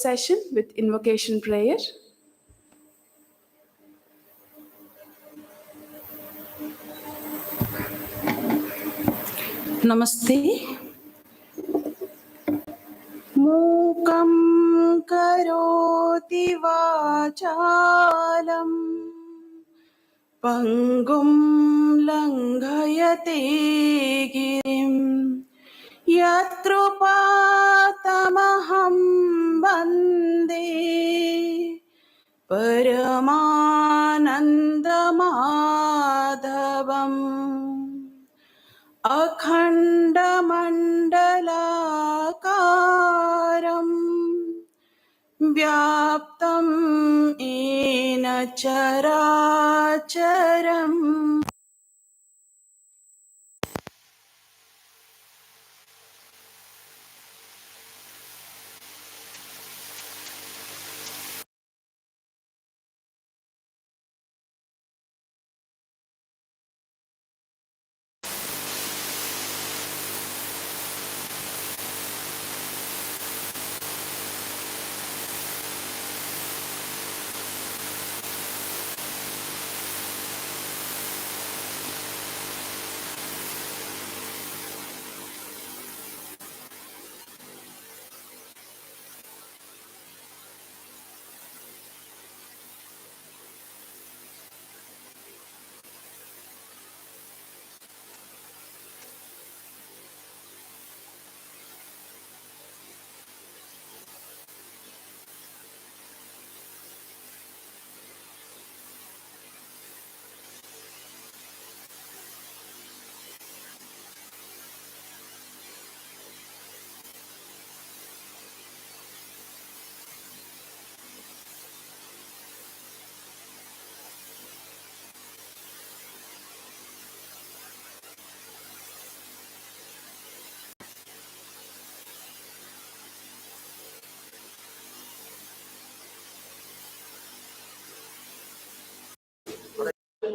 session with invocation prayer. Namaste. Mukam karoti vachalam Pangum langhayate girim Yatrupatamaham bande Paramanandamadhavam Akhandamandalakaram Vyaptam ena characharam.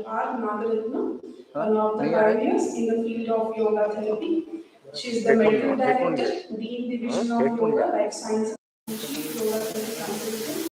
Are Nagaratna, one of the pioneers in the field of yoga therapy. She is the medical director, Dean Division of Yoga, Life Sciences, and Chief Yoga Therapy Consultant.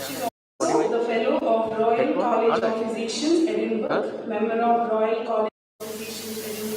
She is also the Fellow of Royal College of Physicians, Edinburgh, Member of Royal College of Physicians, Edinburgh.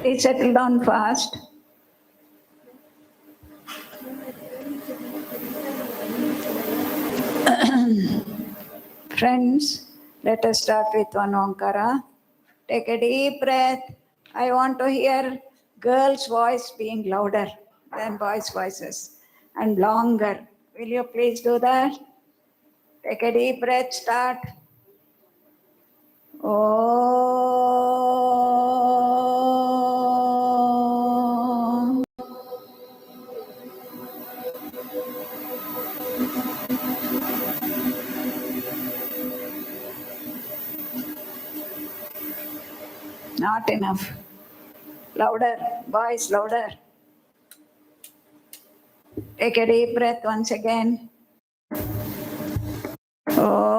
Please settle down fast. Friends, let us start with one Onkara. Take a deep breath. I want to hear girls' voice being louder than boys' voices and longer. Will you please do that? Take a deep breath, start. Oh. Not enough. Louder, boys, louder. Take a deep breath once again. Oh.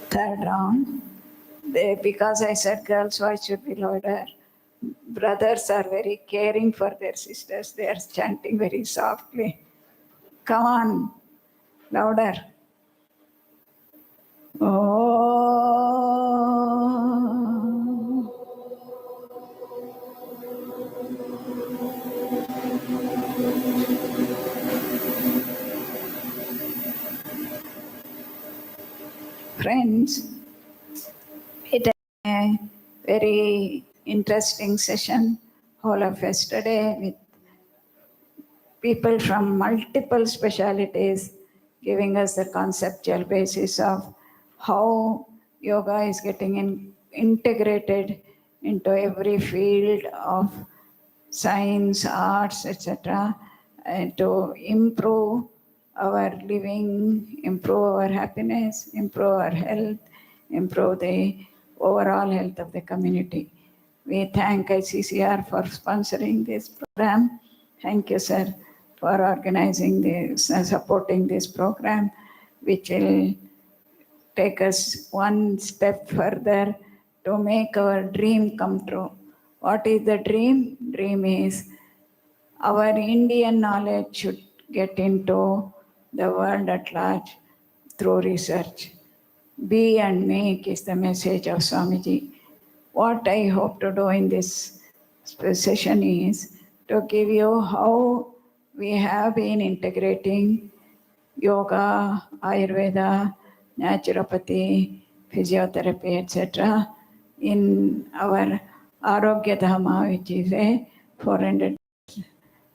Third round. Because I said girls' voice should be louder. Brothers are very caring for their sisters. They are chanting very softly. Come on, louder. Oh. Friends, it was a very interesting session whole of yesterday with people from multiple specialities giving us the conceptual basis of how yoga is getting integrated into every field of science, arts, etc., to improve our living, improve our happiness, improve our health, improve the overall health of the community. We thank ICCR for sponsoring this program. Thank you, sir, for organizing this and supporting this program, which will take us one step further to make our dream come true. What is the dream? Dream is our Indian knowledge should get into the world at large through research. Be and make is the message of Swamiji. What I hope to do in this session is to give you how we have been integrating yoga, Ayurveda, naturopathy, physiotherapy, etc. in our Arogya Dhama, which is a 400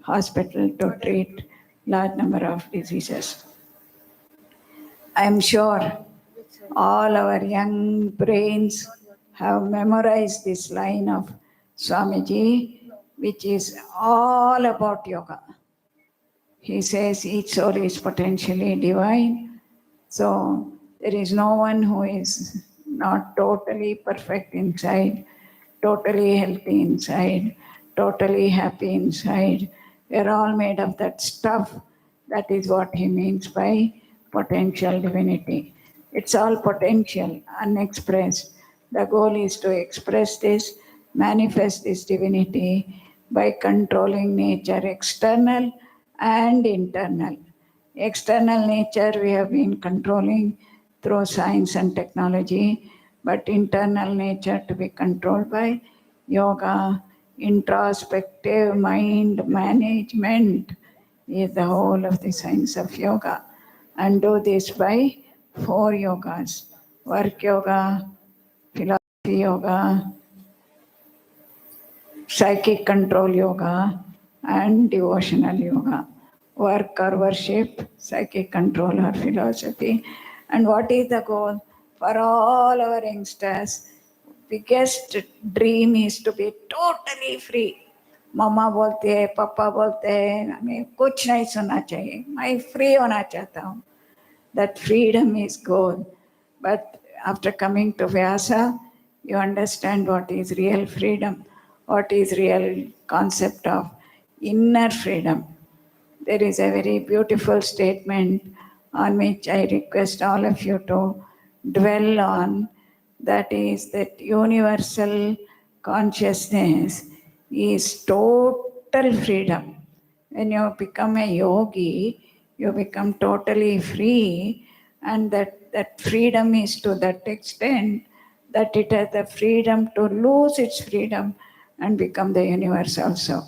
hospital to treat large number of diseases. I am sure all our young brains have memorized this line of Swamiji, which is all about yoga. He says each soul is potentially divine. So there is no one who is not totally perfect inside, totally healthy inside, totally happy inside. We're all made of that stuff. That is what he means by potential divinity. It's all potential, unexpressed. The goal is to express this, manifest this divinity by controlling nature, external and internal. External nature we have been controlling through science and technology, but internal nature to be controlled by yoga, introspective mind management is the whole of the science of yoga. And do this by 4 yogas: work yoga, philosophy yoga, psychic control yoga, and devotional yoga. Work or worship, psychic control or philosophy. And what is the goal? For all our youngsters, biggest dream is to be totally free. मम्मा बोलते हैं, पापा बोलते हैं, हमें कुछ नहीं सुनना चाहिए, मैं फ्री होना चाहता हूँ. That freedom is goal. But after coming to Vyasa, you understand what is real freedom, what is real concept of inner freedom. There is a very beautiful statement on which I request all of you to dwell on. That is that universal consciousness is total freedom. When you become a yogi, you become totally free, and that freedom is to that extent that it has the freedom to lose its freedom and become the universe also.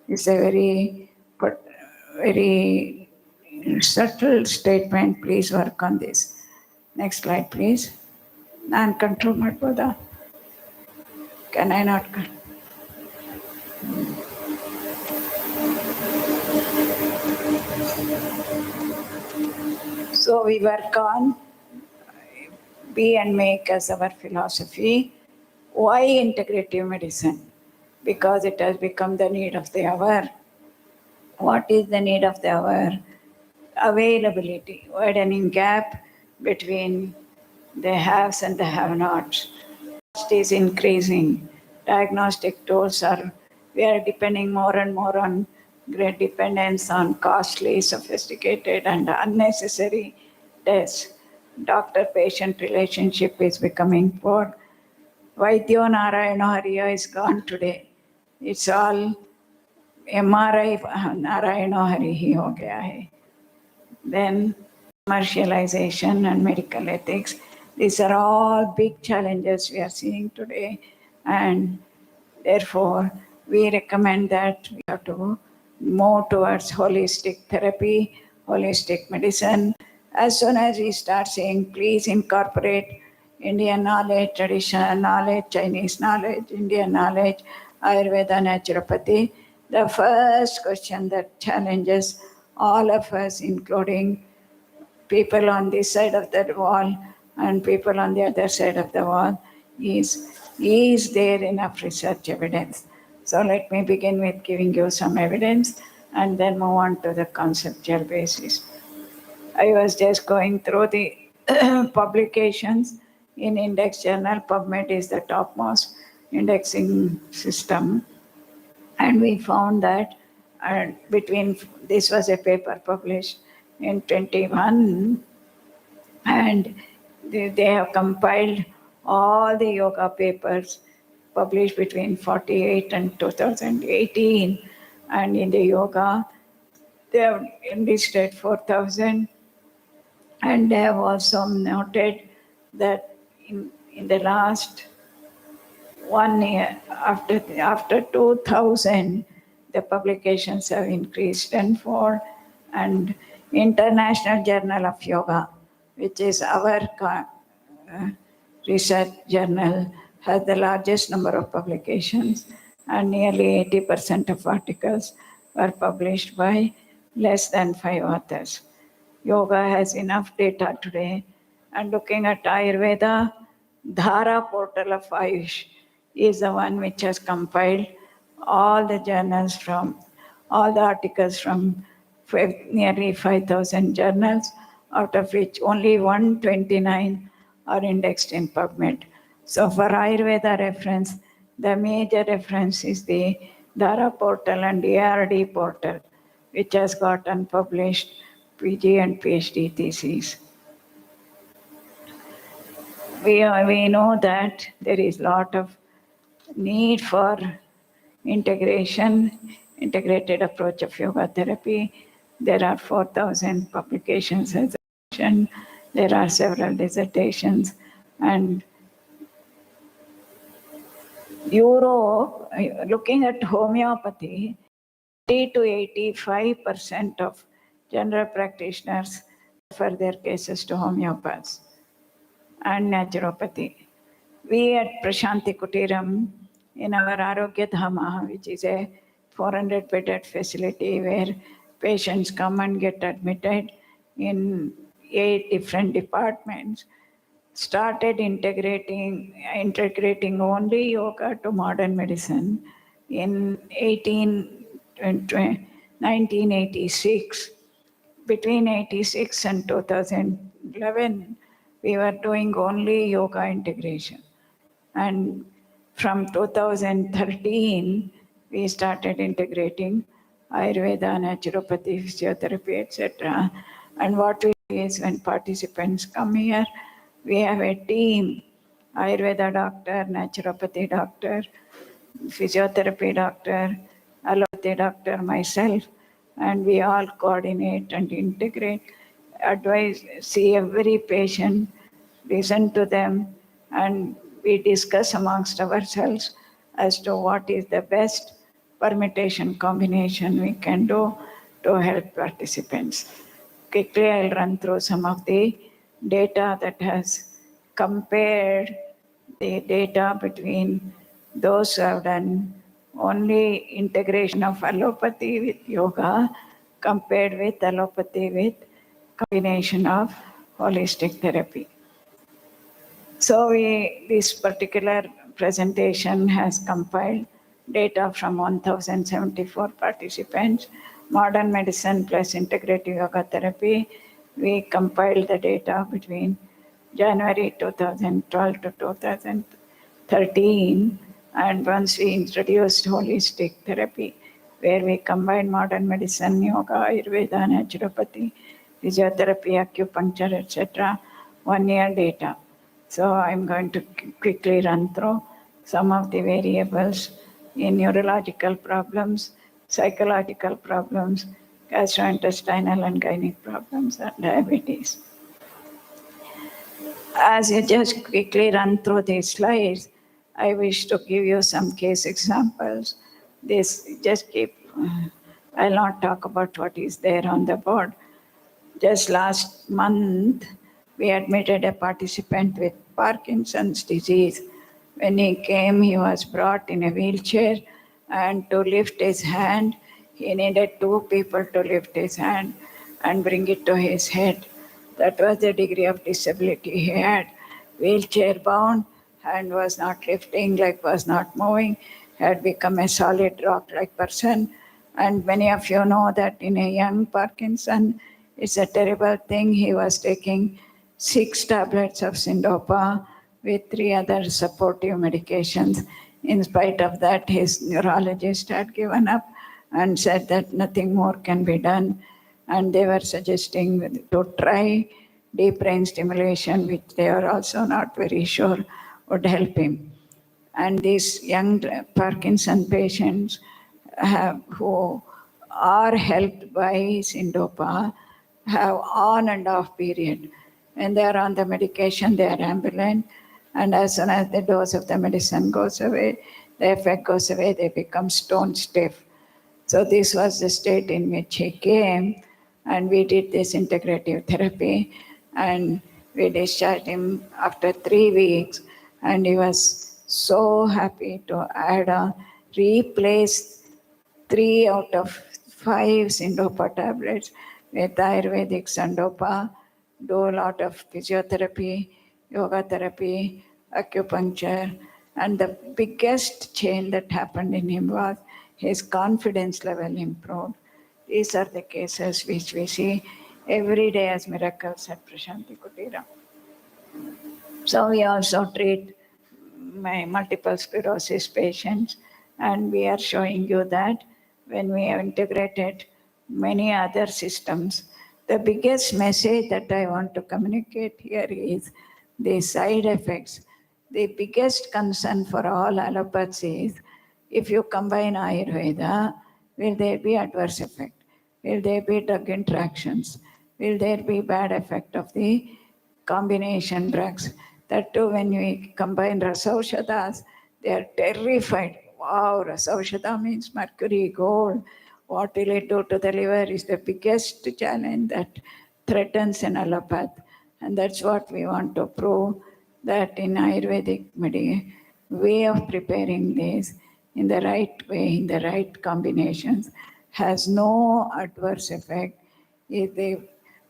It's a very subtle statement. Please work on this. Next slide, please. ನಾನು control ಮಾಡ್ಬೋದಾ? Can I not? So we work on be and make as our philosophy. Why integrative medicine? Because it has become the need of the hour. What is the need of the hour? Availability, widening gap between the haves and the have-nots. Cost is increasing. Diagnostic tools we are depending more and more on great dependence on costly, sophisticated, and unnecessary tests. Doctor-patient relationship is becoming poor. Vaidyo Narayana Hariya is gone today. It's all MRI Narayana Hari hi ho gaya hai. Then commercialization and medical ethics. These are all big challenges we are seeing today, and therefore we recommend that we have to move towards holistic therapy, holistic medicine. As soon as we start saying, please incorporate Indian knowledge, traditional knowledge, Chinese knowledge, Indian knowledge, Ayurveda, naturopathy, the first question that challenges all of us, including people on this side of the wall and people on the other side of the wall, is there enough research evidence? So let me begin with giving you some evidence and then move on to the conceptual basis. I was just going through the publications in Index Journal. PubMed is the topmost indexing system. And we found that this was a paper published in 21, and they have compiled all the yoga papers published between 48 and 2018. And in the yoga, they have enlisted 4,000. And they have also noted that in the last 1 year, after 2000, the publications have increased tenfold. And International Journal of Yoga, which is our research journal, has the largest number of publications, and nearly 80% of articles were published by less than 5 authors. Yoga has enough data today. And looking at Ayurveda, Dhara portal of Ayush is the one which has compiled all the journals from, all the articles from nearly 5,000 journals, out of which only 129 are indexed in PubMed. So for Ayurveda reference, the major reference is the Dhara portal and ARD portal, which has got unpublished PG and PhD theses. We know that there is a lot of need for integrated approach of yoga therapy. There are 4,000 publications, as I mentioned. There are several dissertations. And Europe, looking at homeopathy, 80 to 85% of general practitioners refer their cases to homeopaths and naturopathy. We at Prashanti Kutiram, in our Arogya Dhama, which is a 400-bedded facility where patients come and get admitted in 8 different departments, started integrating only yoga to modern medicine in 1986. Between 86 and 2011, we were doing only yoga integration. And from 2013, we started integrating Ayurveda, naturopathy, physiotherapy, etc. And what we do is when participants come here, we have a team, Ayurveda doctor, naturopathy doctor, physiotherapy doctor, allopathy doctor, myself, and we all coordinate and integrate, advise, see every patient, listen to them, and we discuss amongst ourselves as to what is the best permutation combination we can do to help participants. Quickly, I'll run through some of the data that has compared the data between those who have done only integration of allopathy with yoga compared with allopathy with combination of holistic therapy. So this particular presentation has compiled data from 1,074 participants, modern medicine plus integrative yoga therapy. We compiled the data between January 2012 to 2013, and once we introduced holistic therapy, where we combined modern medicine, yoga, Ayurveda, naturopathy, physiotherapy, acupuncture, etc., 1 year data. So I'm going to quickly run through some of the variables in neurological problems, psychological problems, gastrointestinal and gynec problems, and diabetes. As you just quickly run through these slides, I wish to give you some case examples. I'll not talk about what is there on the board. Just last month, we admitted a participant with Parkinson's disease. When he came, he was brought in a wheelchair, and to lift his hand, he needed two people to lift his hand and bring it to his head. That was the degree of disability he had. Wheelchair bound, hand was not lifting, leg was not moving, had become a solid rock-like person. And many of you know that in a young Parkinson, it's a terrible thing. He was taking 6 tablets of Sindopa with 3 other supportive medications. In spite of that, his neurologist had given up and said that nothing more can be done. And they were suggesting to try deep brain stimulation, which they are also not very sure would help him. And these young Parkinson patients who are helped by Sindopa have on and off period. When they are on the medication, they are ambulant, and as soon as the dose of the medicine goes away, the effect goes away, they become stone stiff. So this was the state in which he came, and we did this integrative therapy, and we discharged him after 3 weeks, and he was so happy to add on, replace 3 out of 5 Sindopa tablets with Ayurvedic Sindopa, do a lot of physiotherapy, yoga therapy, acupuncture, and the biggest change that happened in him was his confidence level improved. These are the cases which we see every day as miracles at Prashanti Kutira. So we also treat my multiple sclerosis patients, and we are showing you that when we have integrated many other systems, the biggest message that I want to communicate here is the side effects. The biggest concern for all allopathies is if you combine Ayurveda, will there be adverse effect? Will there be drug interactions? Will there be bad effect of the combination drugs? That too, when we combine Rasaushadhas, they are terrified. Wow, Rasaushadha means mercury, gold. What will it do to the liver is the biggest challenge that threatens an allopath. And that's what we want to prove, that in Ayurvedic way of preparing this in the right way, in the right combinations, has no adverse effect, is the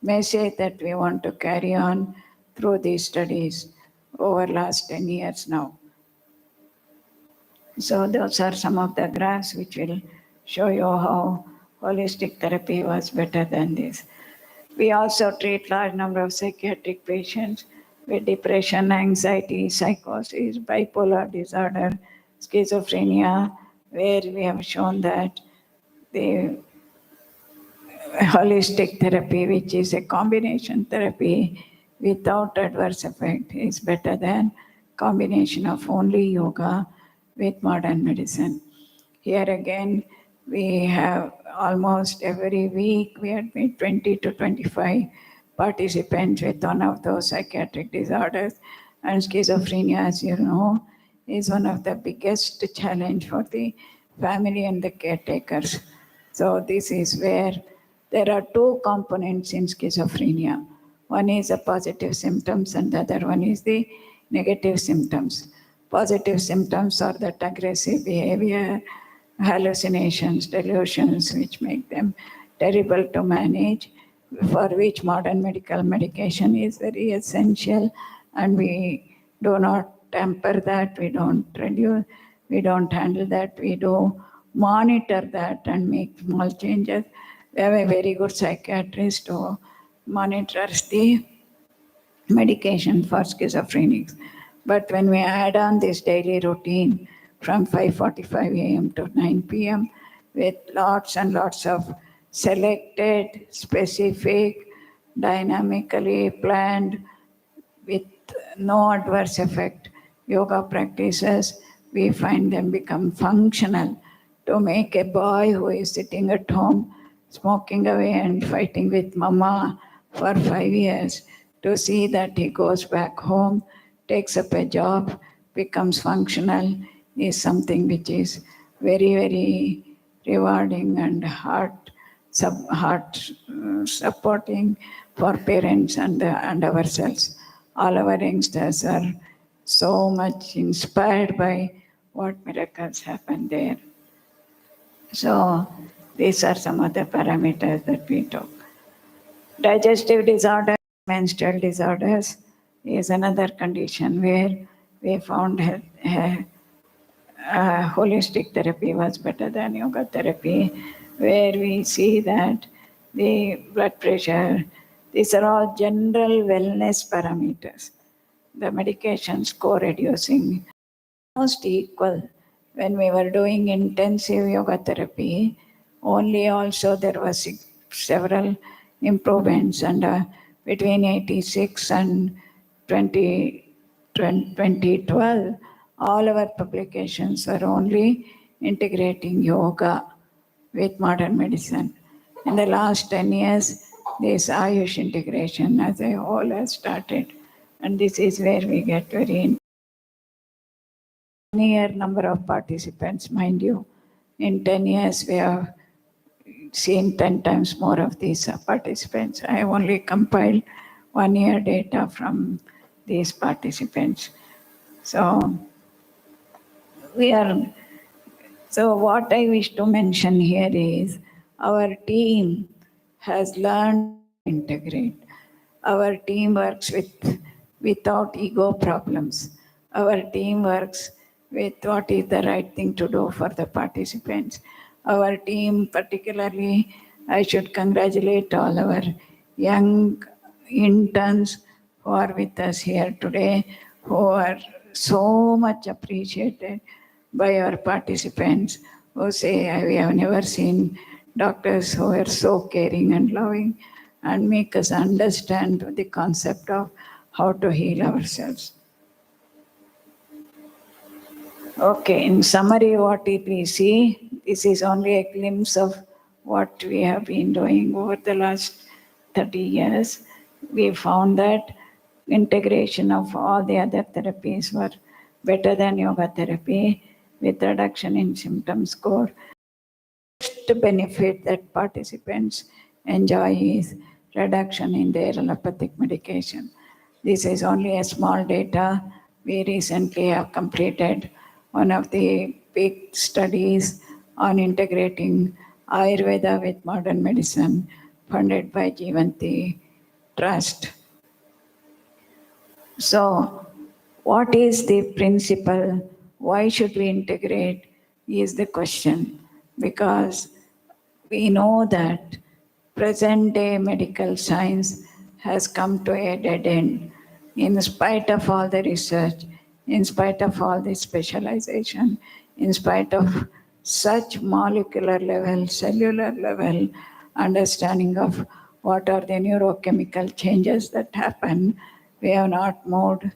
message that we want to carry on through these studies over last 10 years now. So those are some of the graphs which will show you how holistic therapy was better than this. We also treat large number of psychiatric patients with depression, anxiety, psychosis, bipolar disorder, schizophrenia, where we have shown that the holistic therapy, which is a combination therapy without adverse effect, is better than combination of only yoga with modern medicine. Here again, we have almost every week we admit 20 to 25 participants with one of those psychiatric disorders. And schizophrenia, as you know, is one of the biggest challenge for the family and the caretakers. So this is where there are two components in schizophrenia. One is the positive symptoms and the other one is the negative symptoms. Positive symptoms are that aggressive behavior, hallucinations, delusions, which make them terrible to manage, for which modern medical medication is very essential, and we do not temper that, we don't reduce, we don't handle that, we do monitor that and make small changes. We have a very good psychiatrist who monitors the medication for schizophrenics. But when we add on this daily routine from 5:45 a.m. to 9 p.m. with lots and lots of selected, specific, dynamically planned, with no adverse effect yoga practices, we find them become functional to make a boy who is sitting at home smoking away and fighting with mama for 5 years to see that he goes back home, takes up a job, becomes functional, is something which is very, very rewarding and heart supporting for parents and ourselves. All our youngsters are so much inspired by what miracles happen there. So these are some other parameters that we took. Digestive disorder, menstrual disorders is another condition where we found holistic therapy was better than yoga therapy, where we see that the blood pressure, these are all general wellness parameters. The medications co-reducing almost equal. When we were doing intensive yoga therapy, only also there was several improvements, and between 86 and 2012, all our publications were only integrating yoga with modern medicine. In the last 10 years, this Ayush integration as a whole has started, and this is where we get very near number of participants, mind you. In 10 years, we have seen 10 times more of these participants. I have only compiled 1 year data from these participants. So what I wish to mention here is our team has learned to integrate. Our team works without ego problems. Our team works with what is the right thing to do for the participants. Our team, particularly, I should congratulate all our young interns who are with us here today, who are so much appreciated by our participants, who say, we have never seen doctors who are so caring and loving and make us understand the concept of how to heal ourselves. Okay, in summary, what did we see? This is only a glimpse of what we have been doing over the last 30 years. We found that integration of all the other therapies were better than yoga therapy with reduction in symptom score. The benefit that participants enjoy is reduction in their allopathic medication. This is only a small data. We recently have completed one of the big studies on integrating Ayurveda with modern medicine, funded by Jivanti Trust. So, what is the principle? Why should we integrate? Is the question. Because we know that present day medical science has come to a dead end. In spite of all the research, in spite of all the specialization, in spite of such molecular level, cellular level understanding of what are the neurochemical changes that happen, we have not moved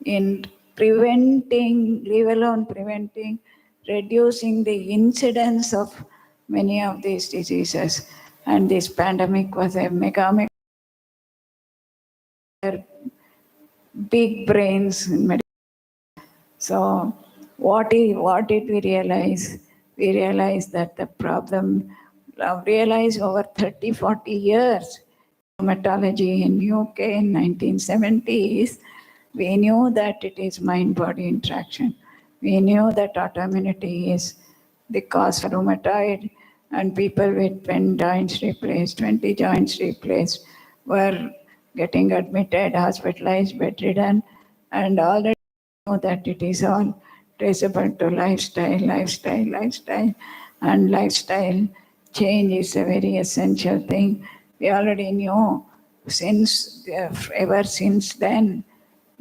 in preventing, leave alone preventing, reducing the incidence of many of these diseases. And this pandemic was a mega big brains in medicine. So what did we realize? We realized that the problem, realized over 30, 40 years, rheumatology in UK in 1970s, we knew that it is mind-body interaction. We knew that autoimmunity is the cause of rheumatoid, and people with 10 joints replaced, 20 joints replaced were getting admitted, hospitalized, bedridden, and already know that it is all traceable to lifestyle, and lifestyle change is a very essential thing. We already knew ever since then,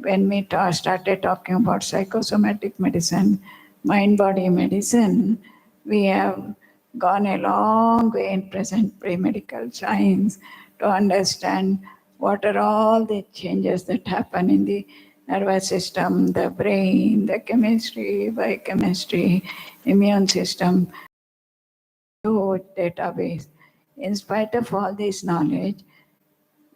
when we started talking about psychosomatic medicine, mind-body medicine, we have gone a long way in present pre-medical science to understand what are all the changes that happen in the nervous system, the brain, the chemistry, biochemistry, immune system, huge database. In spite of all this knowledge,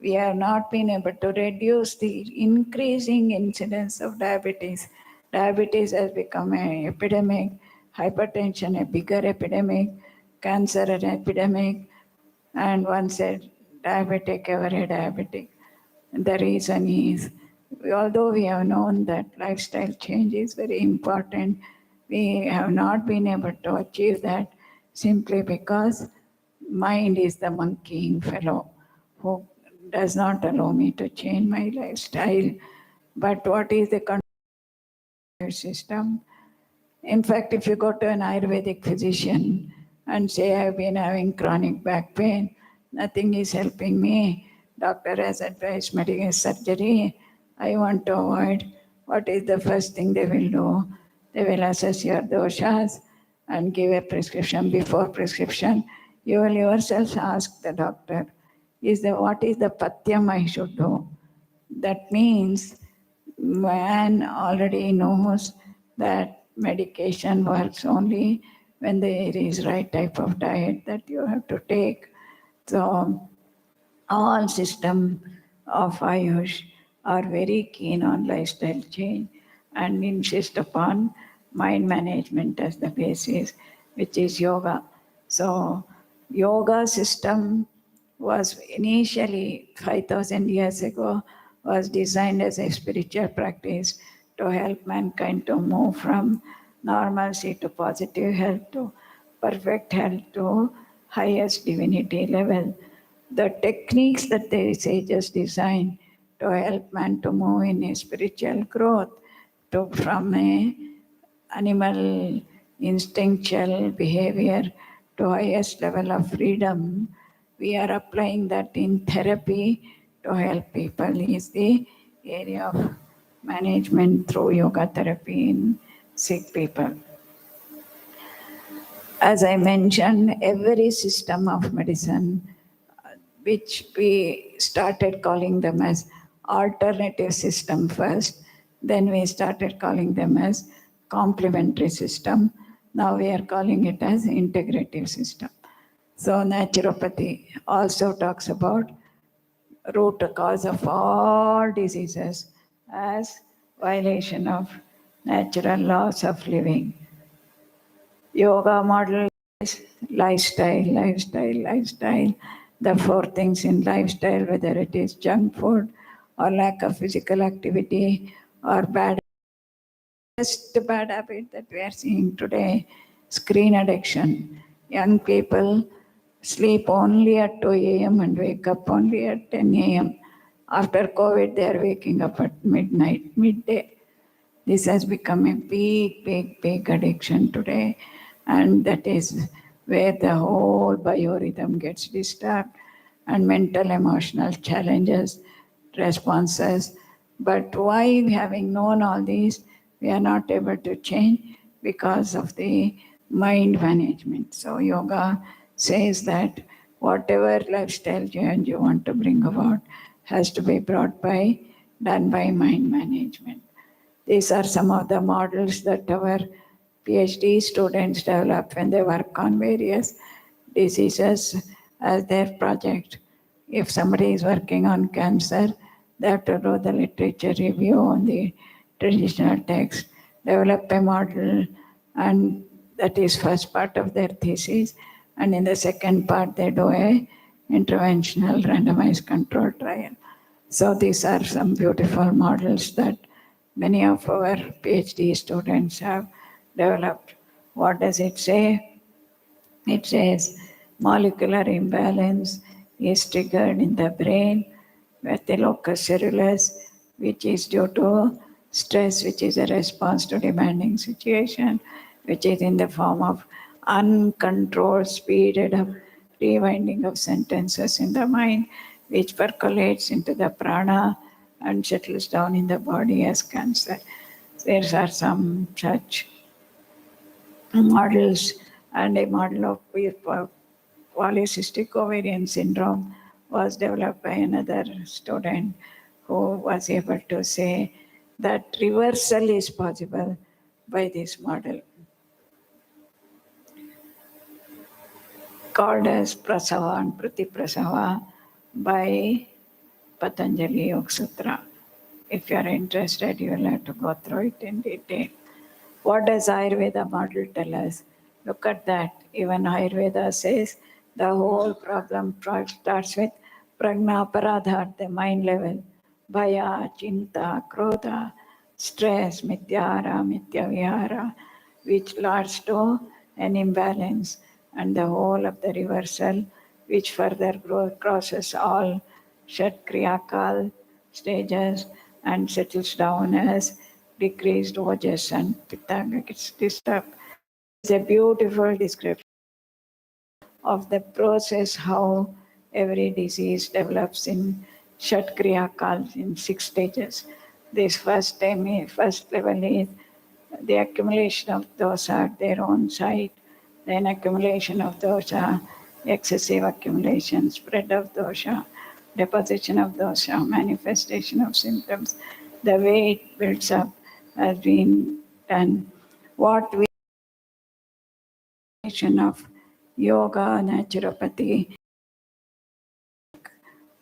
we have not been able to reduce the increasing incidence of diabetes. Diabetes has become an epidemic, hypertension a bigger epidemic, cancer an epidemic, and one said diabetic, every diabetic. The reason is, although we have known that lifestyle change is very important, we have not been able to achieve that simply because mind is the monkeying fellow who does not allow me to change my lifestyle. But what is the control system? In fact, if you go to an Ayurvedic physician and say, I've been having chronic back pain, nothing is helping me, doctor has advised medical surgery, I want to avoid, what is the first thing they will do? They will assess your doshas and give a prescription. Before prescription, you will yourself ask the doctor, what is the patyam I should do? That means man already knows that medication works only when there is right type of diet that you have to take. So all system of Ayush are very keen on lifestyle change and insist upon mind management as the basis, which is yoga. So yoga system was initially 5,000 years ago was designed as a spiritual practice to help mankind to move from normalcy to positive health to perfect health to highest divinity level. The techniques that the sages designed to help man to move in a spiritual growth from a animal instinctual behavior to highest level of freedom, we are applying that in therapy to help people is the area of management through yoga therapy in sick people. As I mentioned, every system of medicine, which we started calling them as alternative system first, then we started calling them as complementary system. Now we are calling it as integrative system. So naturopathy also talks about root cause of all diseases as violation of natural laws of living. Yoga model is lifestyle. The four things in lifestyle, whether it is junk food or lack of physical activity or just bad habit that we are seeing today, screen addiction. Young people sleep only at 2 a.m. and wake up only at 10 a.m. After COVID, they are waking up at midday. This has become a big addiction today. And that is where the whole biorhythm gets disturbed and mental, emotional challenges, responses. But why, having known all these, we are not able to change because of the mind management. So yoga says that whatever lifestyle change you want to bring about has to be done by mind management. These are some of the models that our PhD students develop when they work on various diseases as their project. If somebody is working on cancer, they have to do the literature review on the traditional text, develop a model, and that is first part of their thesis. And in the second part, they do a interventional randomized control trial. So these are some beautiful models that many of our PhD students have developed. What does it say? It says molecular imbalance is triggered in the brain with the locus coeruleus, which is due to stress, which is a response to demanding situation, which is in the form of uncontrolled, speeded up rewinding of sentences in the mind, which percolates into the prana and settles down in the body as cancer. There are some such models, and a model of polycystic ovarian syndrome was developed by another student who was able to say that reversal is possible by this model called as Prasava and Pratiprasava by Patanjali Yoga Sutra. If you are interested, you will have to go through it in detail. What does Ayurveda model tell us? Look at that. Even Ayurveda says the whole problem starts with prajna paradha at the mind level. Bhaya, chinta, krodha, stress, mityara, mityavihara, which leads to an imbalance and the whole of the reversal, which further crosses all Shat Kriyakal stages and settles down as decreased ojas and pitta gets disturbed. It's a beautiful description of the process how every disease develops in Shat Kriyakal in 6 stages. This first level is the accumulation of dosa at their own site, then accumulation of dosha, excessive accumulation, spread of dosha, deposition of dosha, manifestation of symptoms. The way it builds up has been done. What we of yoga, naturopathy,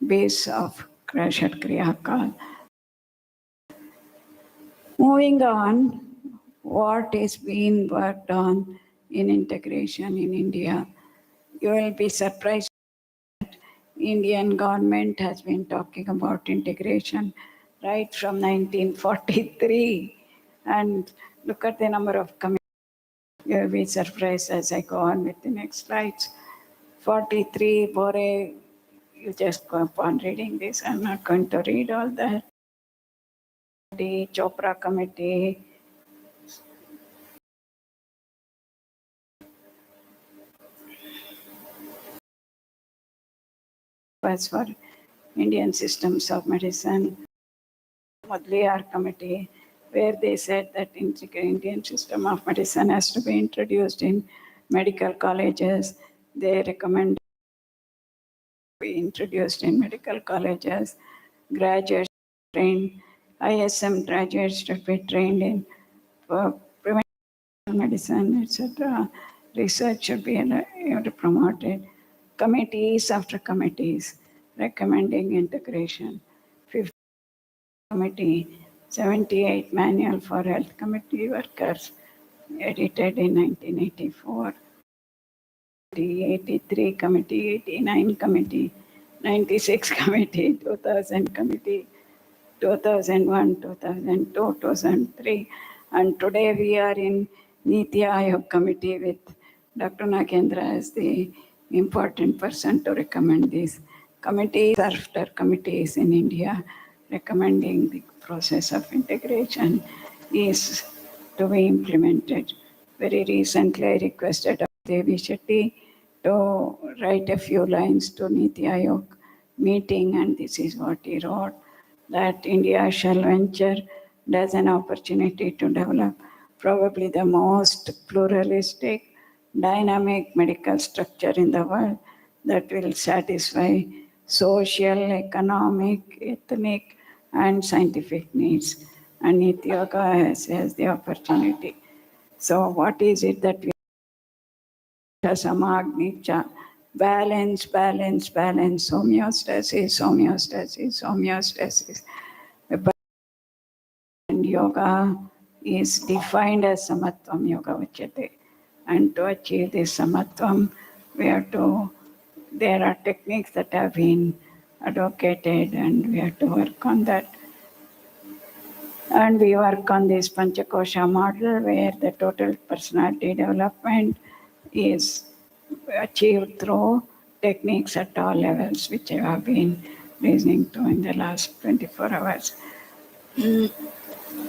base of Shat Kriyakal. Moving on, what is being worked on in integration in India? You will be surprised that Indian government has been talking about integration right from 1943. And look at the number of committees. You will be surprised as I go on with the next slides. 43, Bore, you just go upon reading this. I'm not going to read all that. The Chopra Committee, was for Indian systems of medicine, Mudliar Committee, where they said that Indian system of medicine has to be introduced in medical colleges. They recommend be introduced in medical colleges. Graduates trained, ISM graduates should be trained in preventive medicine, etc. Research should be promoted. Committees after committees recommending integration. 50 committee, 78 manual for health committee workers, edited in 1984. 83 committee, 89 committee, 96 committee, 2000 committee, 2001, 2002, 2003, and today we are in Niti Aayog committee with Dr. Nagendra as the important person to recommend these committees after committees in India recommending the process of integration is to be implemented. Very recently I requested Devi Shetty to write a few lines to Niti Aayog meeting, and this is what he wrote, that India shall venture as an opportunity to develop probably the most pluralistic, dynamic medical structure in the world that will satisfy social, economic, ethnic, and scientific needs. and Nitya Yoga has the opportunity. So what is it that we Samagnicha, balance, homeostasis. And yoga is defined as samatvam yoga uchyate. And to achieve this samatvam, there are techniques that have been advocated and we have to work on that. And we work on this Panchakosha model where the total personality development is achieved through techniques at all levels, which I have been listening to in the last 24 hours.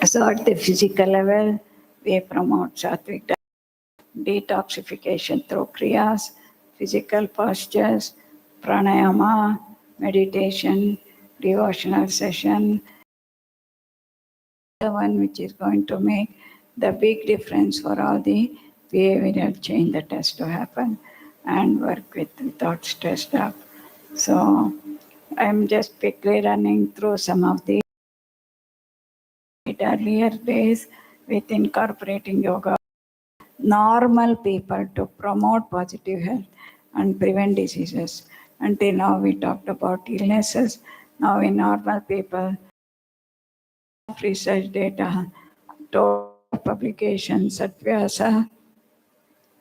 So at the physical level, we promote sattvic detoxification through kriyas, physical postures, pranayama, meditation, devotional session, the one which is going to make the big difference for all the behavioral change that has to happen and work without stressed up. So I'm just quickly running through some of the earlier days with incorporating yoga. Normal people to promote positive health and prevent diseases. Until now we talked about illnesses. Now in normal people, research data, total publications, S-VYASA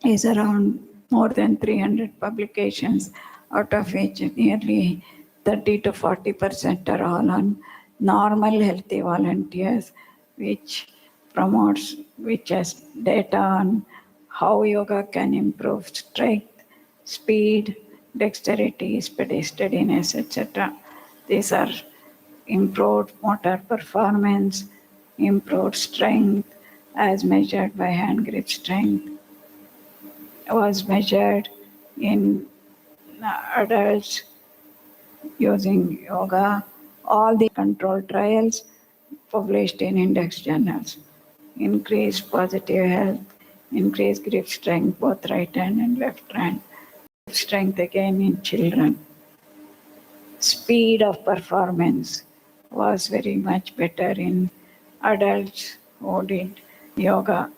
is around more than 300 publications, out of which nearly 30 to 40% are all on normal healthy volunteers, which has data on how yoga can improve strength, speed, dexterity, steadiness, etc. These are improved motor performance, improved strength as measured by hand grip strength, was measured in adults using yoga. All the controlled trials published in index journals. Increased positive health, increased grip strength, both right hand and left hand. Strength again in children. Speed of performance was very much better in adults who did yoga.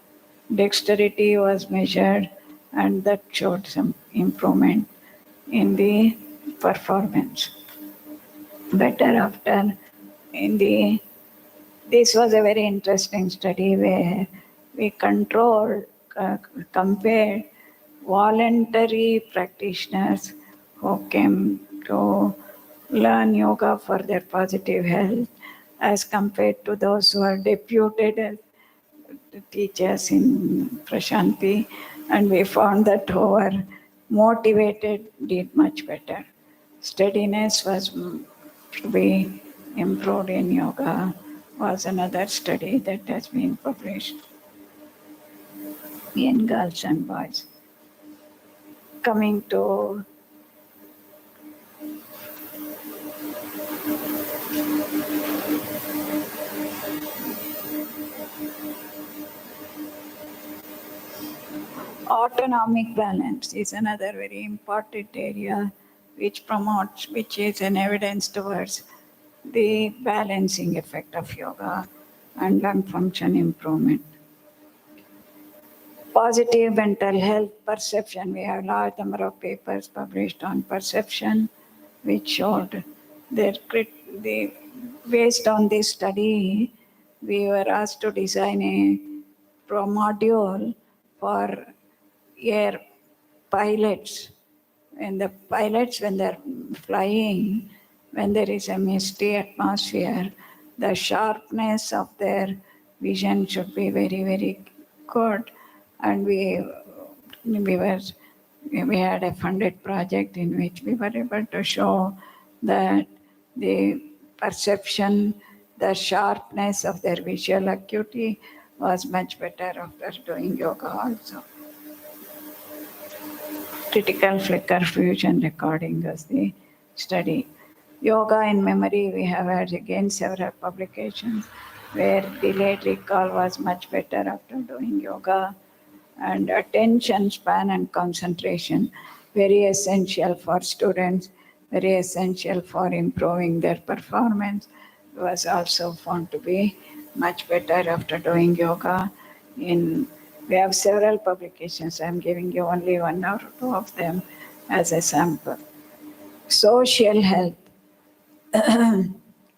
Dexterity was measured and that showed some improvement in the performance. Better after in the this was a very interesting study where we compared voluntary practitioners who came to learn yoga for their positive health as compared to those who are deputed teachers in Prashanti, and we found that who were motivated did much better. Steadiness was to be improved in yoga was another study that has been published in girls and boys. Coming to autonomic balance is another very important area which is an evidence towards the balancing effect of yoga and lung function improvement. Positive mental health perception. We have a large number of papers published on perception, which showed based on this study, we were asked to design a module for air pilots. When they're flying, when there is a misty atmosphere, the sharpness of their vision should be very, very good. And we had a funded project in which we were able to show that the perception, the sharpness of their visual acuity was much better after doing yoga also. Critical flicker fusion recording as the study. Yoga in memory, we have had again several publications where delayed recall was much better after doing yoga. And attention span and concentration, very essential for students, very essential for improving their performance, was also found to be much better after doing yoga. We have several publications. I'm giving you only one or two of them as a sample. Social health.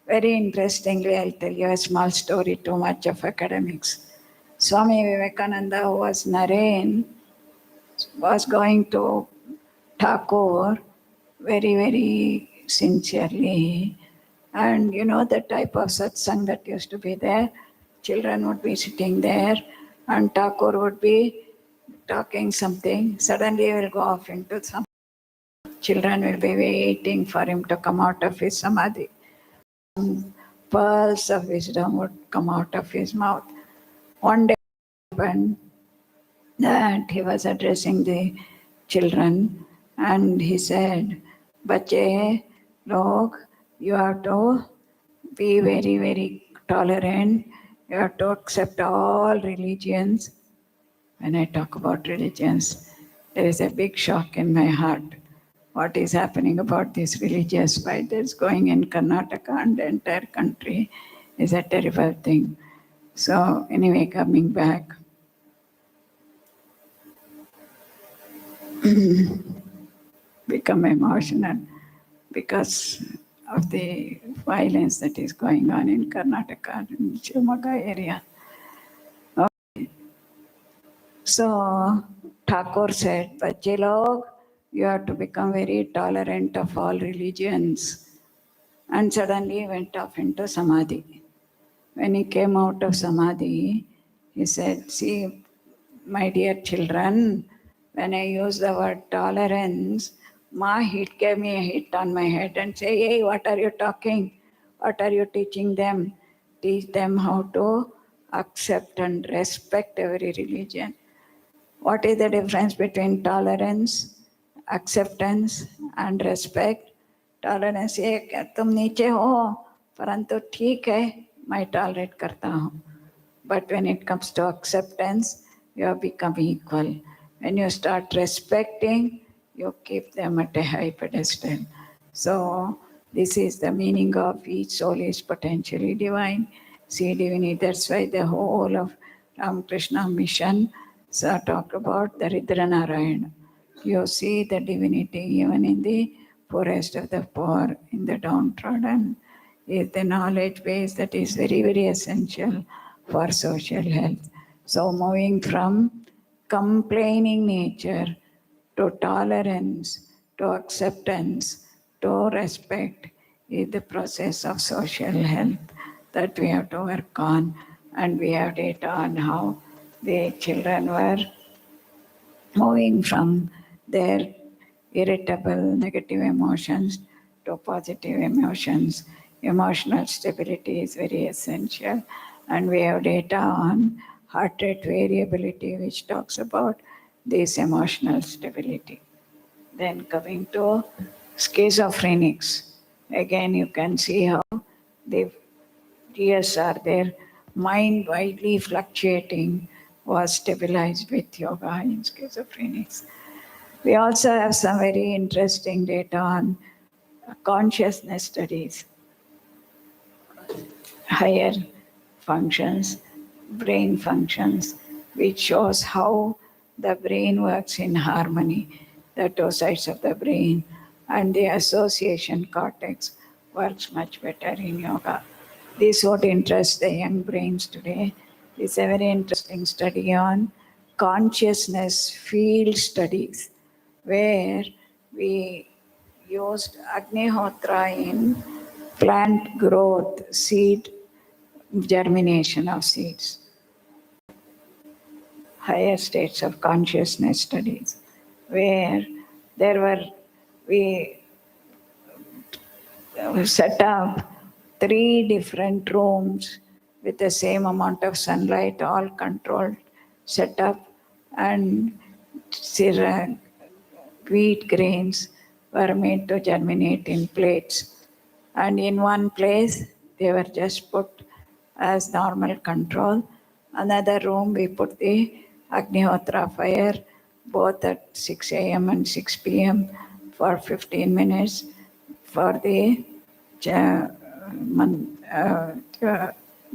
Very interestingly, I'll tell you a small story, too much of academics. Swami Vivekananda, who was Naren, was going to Thakur very, very sincerely. And you know the type of satsang that used to be there? Children would be sitting there and Thakur would be talking something. Suddenly he will go off into some. Children will be waiting for him to come out of his samadhi. Pearls of wisdom would come out of his mouth. One day happened that he was addressing the children and he said, Bache, log, you have to be very, very tolerant. You have to accept all religions. When I talk about religions, there is a big shock in my heart. What is happening about this religious fight that's going in Karnataka and the entire country is a terrible thing. So anyway, coming back, become emotional because of the violence that is going on in Karnataka and Shivamogga area. So Thakur said, Bache log, you have to become very tolerant of all religions. And suddenly he went off into Samadhi. When he came out of Samadhi, he said, see, my dear children, when I use the word tolerance, Ma hit gave me a hit on my head and say, hey, what are you talking? What are you teaching them? Teach them how to accept and respect every religion. What is the difference between tolerance, acceptance and respect? Tolerance ये क्या तुम नीचे हो परंतु ठीक है मैं tolerate करता हूँ but when it comes to acceptance you have become equal. When you start respecting you keep them at a high pedestal. So this is the meaning of each soul is potentially divine. See divinity, that's why the whole of Ramakrishna mission talk about the Ridra Narayana. You see the divinity even in the poorest of the poor, in the downtrodden, is the knowledge base that is very, very essential for social health. So moving from complaining nature to tolerance, to acceptance, to respect is the process of social health that we have to work on. And we have data on how the children were moving from their irritable negative emotions to positive emotions. Emotional stability is very essential. And we have data on heart rate variability, which talks about this emotional stability. Then coming to schizophrenics, again you can see how the TSR, their mind widely fluctuating, was stabilized with yoga in schizophrenics. We also have some very interesting data on consciousness studies, higher functions, brain functions, which shows how the brain works in harmony, the two sides of the brain, and the association cortex works much better in yoga. This would interest the young brains today. It's a very interesting study on consciousness field studies, where we used Agnihotra in plant growth, seed germination of seeds, higher states of consciousness studies, where we set up 3 different rooms with the same amount of sunlight, all controlled, set up, and wheat grains were made to germinate in plates. And in one place, they were just put as normal control. Another room, we put the Agnihotra fire, both at 6 a.m. and 6 p.m. for 15 minutes for the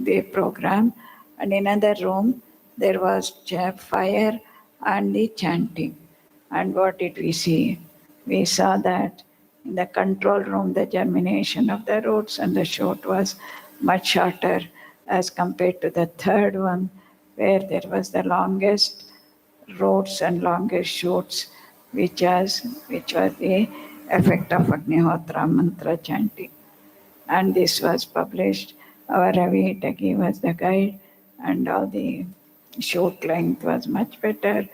the program. And in another room, there was fire and the chanting. And what did we see? We saw that in the control room, the germination of the roots and the shoot was much shorter as compared to the third one, where there was the longest roots and longest shoots, which was the effect of Agnihotra mantra chanting. And this was published. Our Ravi Tagi was the guide, and all the shoot length was much better.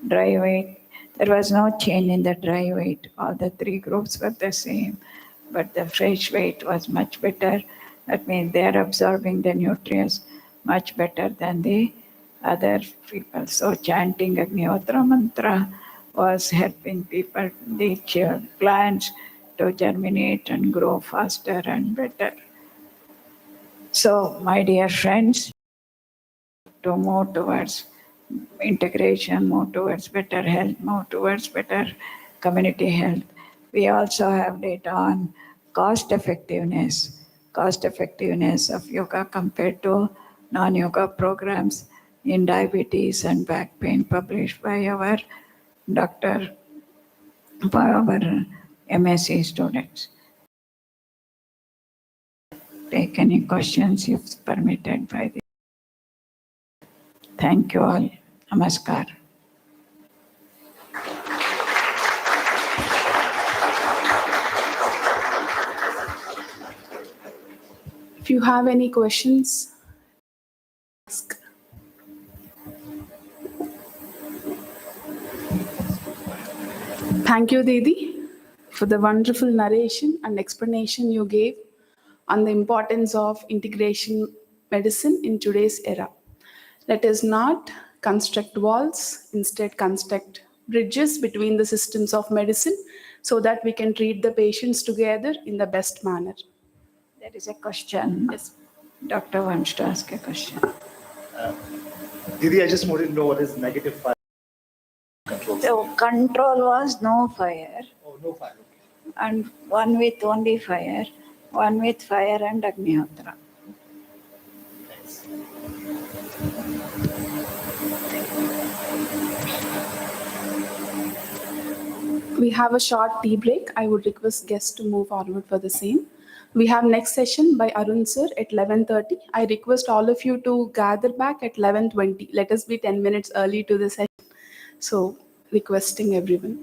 Dry weight, there was no change in the dry weight. All the three groups were the same, but the fresh weight was much better. That means they are absorbing the nutrients much better than the other people. So chanting Agnihotra mantra was helping people, the plants, to germinate and grow faster and better. So, my dear friends, to move towards integration, move towards better health, move towards better community health, we also have data on cost effectiveness of yoga compared to non-yoga programs in diabetes and back pain, published by our doctor, by our MSc students. Take any questions if permitted by the. Thank you all. Namaskar. If you have any questions, ask. Thank you, Didi, for the wonderful narration and explanation you gave on the importance of integration medicine in today's era. Let us not construct walls, instead construct bridges between the systems of medicine so that we can treat the patients together in the best manner. There is a question. Yes. Doctor wants to ask a question. Didi, I just wanted to know what is negative fire control. So control was no fire, Oh, no fire. Okay. and one with only fire, one with fire and Agnihotra. Thanks. We have a short tea break. I would request guests to move forward for the same. We have next session by Arun sir at 11:30. I request all of you to gather back at 11:20. Let us be 10 minutes early to the session. So requesting everyone.